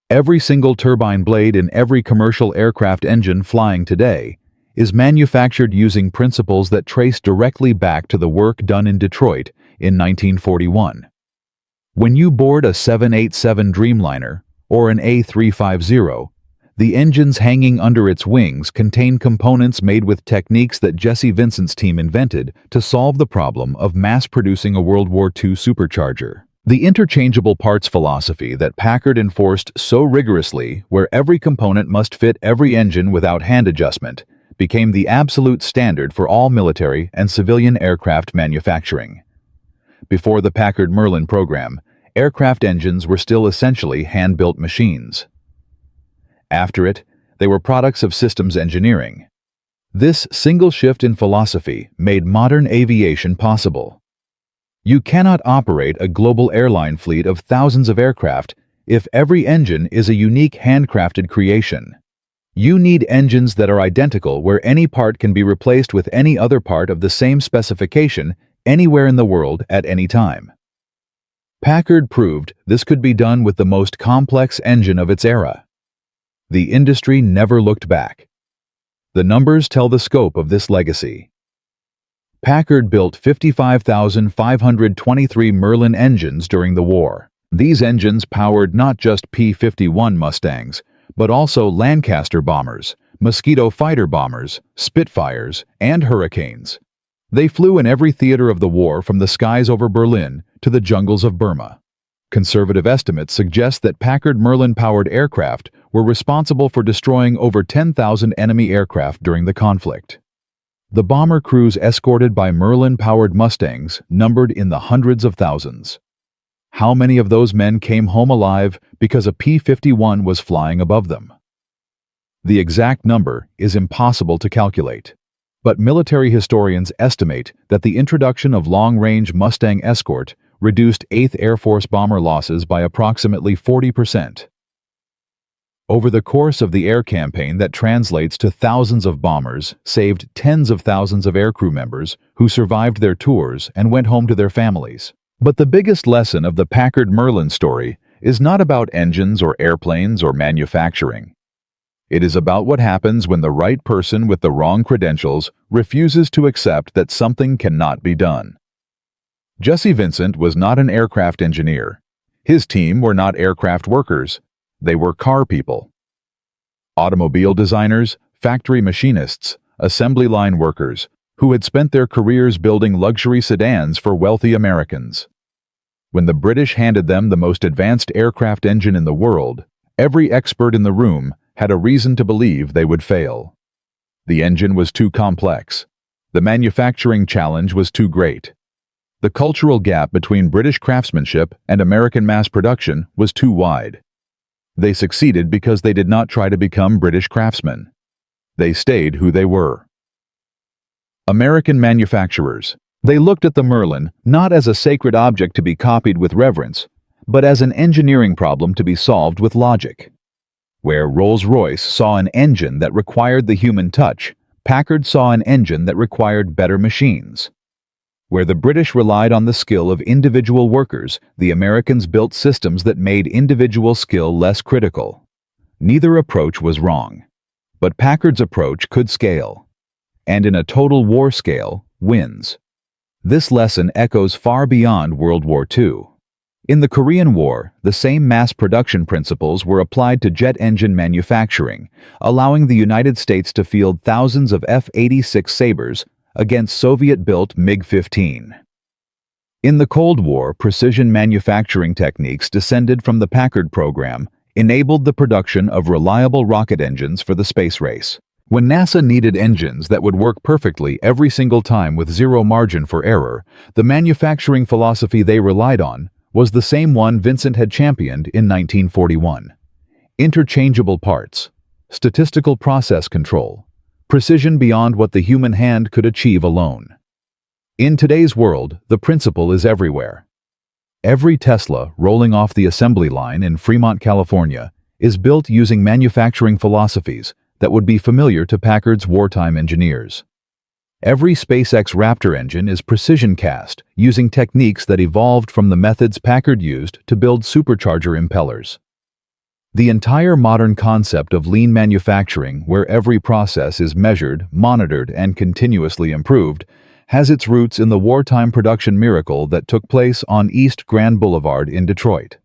Every single turbine blade in every commercial aircraft engine flying today is manufactured using principles that trace directly back to the work done in Detroit in 1941. When you board a 787 Dreamliner or an A350, the engines hanging under its wings contain components made with techniques that Jesse Vincent's team invented to solve the problem of mass-producing a World War II supercharger. The interchangeable parts philosophy that Packard enforced so rigorously, where every component must fit every engine without hand adjustment, became the absolute standard for all military and civilian aircraft manufacturing. Before the Packard Merlin program, aircraft engines were still essentially hand-built machines. After it, they were products of systems engineering. This single shift in philosophy made modern aviation possible. You cannot operate a global airline fleet of thousands of aircraft if every engine is a unique handcrafted creation. You need engines that are identical where any part can be replaced with any other part of the same specification anywhere in the world at any time. Packard proved this could be done with the most complex engine of its era. The industry never looked back. The numbers tell the scope of this legacy. Packard built 55,523 Merlin engines during the war. These engines powered not just P-51 Mustangs, but also Lancaster bombers, Mosquito fighter bombers, Spitfires, and Hurricanes. They flew in every theater of the war from the skies over Berlin to the jungles of Burma. Conservative estimates suggest that Packard Merlin-powered aircraft were responsible for destroying over 10,000 enemy aircraft during the conflict. The bomber crews escorted by Merlin-powered Mustangs numbered in the hundreds of thousands. How many of those men came home alive because a P-51 was flying above them? The exact number is impossible to calculate, but military historians estimate that the introduction of long-range Mustang escort reduced 8th Air Force bomber losses by approximately 40%. Over the course of the air campaign that translates to thousands of bombers saved tens of thousands of aircrew members who survived their tours and went home to their families. But the biggest lesson of the Packard Merlin story is not about engines or airplanes or manufacturing. It is about what happens when the right person with the wrong credentials refuses to accept that something cannot be done. Jesse Vincent was not an aircraft engineer. His team were not aircraft workers. They were car people. Automobile designers, factory machinists, assembly line workers, who had spent their careers building luxury sedans for wealthy Americans. When the British handed them the most advanced aircraft engine in the world, every expert in the room had a reason to believe they would fail. The engine was too complex. The manufacturing challenge was too great. The cultural gap between British craftsmanship and American mass production was too wide. They succeeded because they did not try to become British craftsmen. They stayed who they were. American manufacturers. They looked at the Merlin not as a sacred object to be copied with reverence, but as an engineering problem to be solved with logic. Where Rolls-Royce saw an engine that required the human touch, Packard saw an engine that required better machines. Where the British relied on the skill of individual workers, the Americans built systems that made individual skill less critical. Neither approach was wrong, but Packard's approach could scale, and in a total war scale, wins. This lesson echoes far beyond World War II. In the Korean War, the same mass production principles were applied to jet engine manufacturing, allowing the United States to field thousands of F-86 Sabres against Soviet-built MiG-15. In the Cold War, precision manufacturing techniques descended from the Packard program enabled the production of reliable rocket engines for the space race. When NASA needed engines that would work perfectly every single time with zero margin for error, the manufacturing philosophy they relied on was the same one Vincent had championed in 1941. Interchangeable parts, statistical process control, precision beyond what the human hand could achieve alone. In today's world, the principle is everywhere. Every Tesla rolling off the assembly line in Fremont, California, is built using manufacturing philosophies that would be familiar to Packard's wartime engineers. Every SpaceX Raptor engine is precision cast using techniques that evolved from the methods Packard used to build supercharger impellers. The entire modern concept of lean manufacturing, where every process is measured, monitored, and continuously improved, has its roots in the wartime production miracle that took place on East Grand Boulevard in Detroit.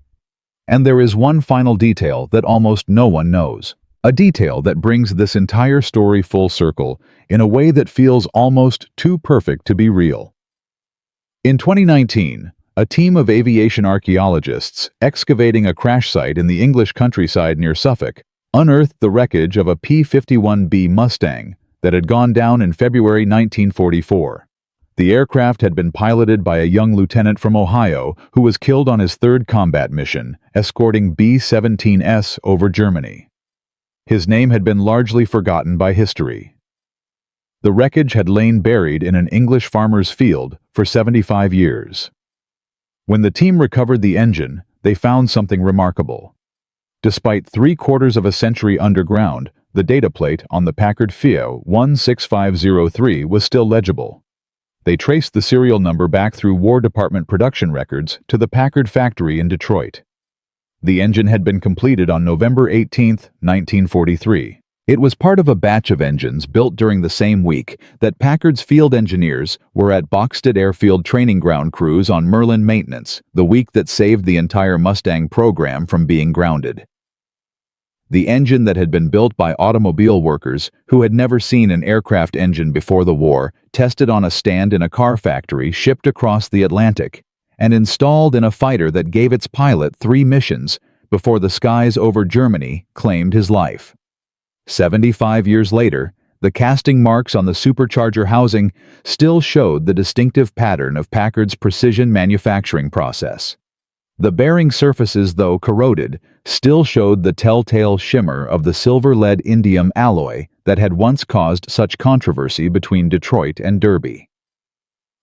And there is one final detail that almost no one knows. A detail that brings this entire story full circle in a way that feels almost too perfect to be real. In 2019, a team of aviation archaeologists excavating a crash site in the English countryside near Suffolk unearthed the wreckage of a P-51 Mustang that had gone down in February 1944. The aircraft had been piloted by a young lieutenant from Ohio who was killed on his third combat mission, escorting B-17s over Germany. His name had been largely forgotten by history. The wreckage had lain buried in an English farmer's field for 75 years. When the team recovered the engine, they found something remarkable. Despite 3/4 of a century underground, the data plate on the Packard-built 16503 was still legible. They traced the serial number back through War Department production records to the Packard factory in Detroit. The engine had been completed on November 18, 1943. It was part of a batch of engines built during the same week that Packard's field engineers were at Boxted Airfield training ground crews on Merlin maintenance, the week that saved the entire Mustang program from being grounded. The engine that had been built by automobile workers who had never seen an aircraft engine before the war, tested on a stand in a car factory shipped across the Atlantic, and installed in a fighter that gave its pilot 3 missions before the skies over Germany claimed his life. 75 years later, the casting marks on the supercharger housing still showed the distinctive pattern of Packard's precision manufacturing process. The bearing surfaces, though corroded, still showed the telltale shimmer of the silver-lead-indium alloy that had once caused such controversy between Detroit and Derby.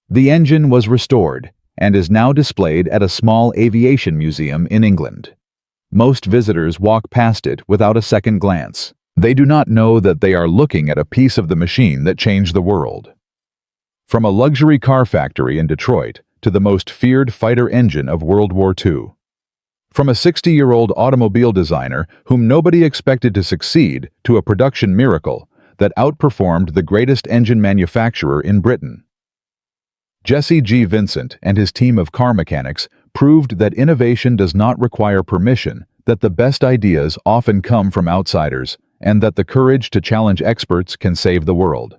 The engine was restored and is now displayed at a small aviation museum in England. Most visitors walk past it without a second glance. They do not know that they are looking at a piece of the machine that changed the world. From a luxury car factory in Detroit to the most feared fighter engine of World War II. From a 60-year-old automobile designer whom nobody expected to succeed to a production miracle that outperformed the greatest engine manufacturer in Britain. Jesse G. Vincent and his team of car mechanics proved that innovation does not require permission, that the best ideas often come from outsiders, and that the courage to challenge experts can save the world.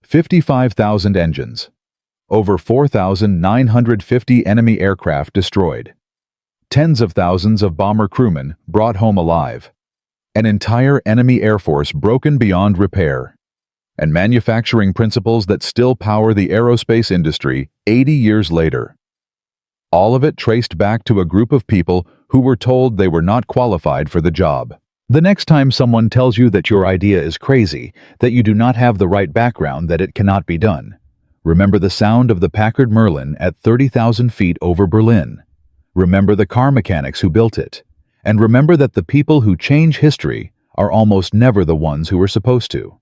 55,000 engines. Over 4,950 enemy aircraft destroyed. Tens of thousands of bomber crewmen brought home alive. An entire enemy air force broken beyond repair. And manufacturing principles that still power the aerospace industry 80 years later. All of it traced back to a group of people who were told they were not qualified for the job. The next time someone tells you that your idea is crazy, that you do not have the right background, that it cannot be done, remember the sound of the Packard Merlin at 30,000 feet over Berlin. Remember the car mechanics who built it. And remember that the people who change history are almost never the ones who are supposed to.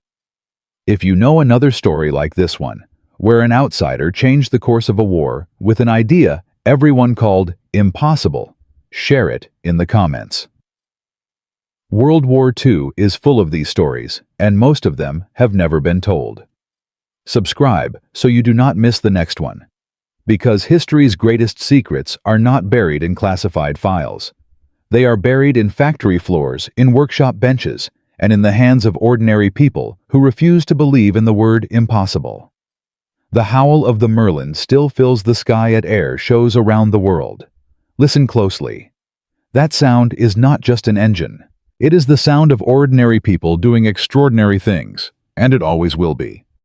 If you know another story like this one, where an outsider changed the course of a war with an idea everyone called impossible, share it in the comments. World War II is full of these stories, and most of them have never been told. Subscribe so you do not miss the next one. Because history's greatest secrets are not buried in classified files. They are buried in factory floors, in workshop benches, and in the hands of ordinary people who refuse to believe in the word impossible. The howl of the Merlin still fills the sky at air shows around the world. Listen closely. That sound is not just an engine. It is the sound of ordinary people doing extraordinary things, and it always will be.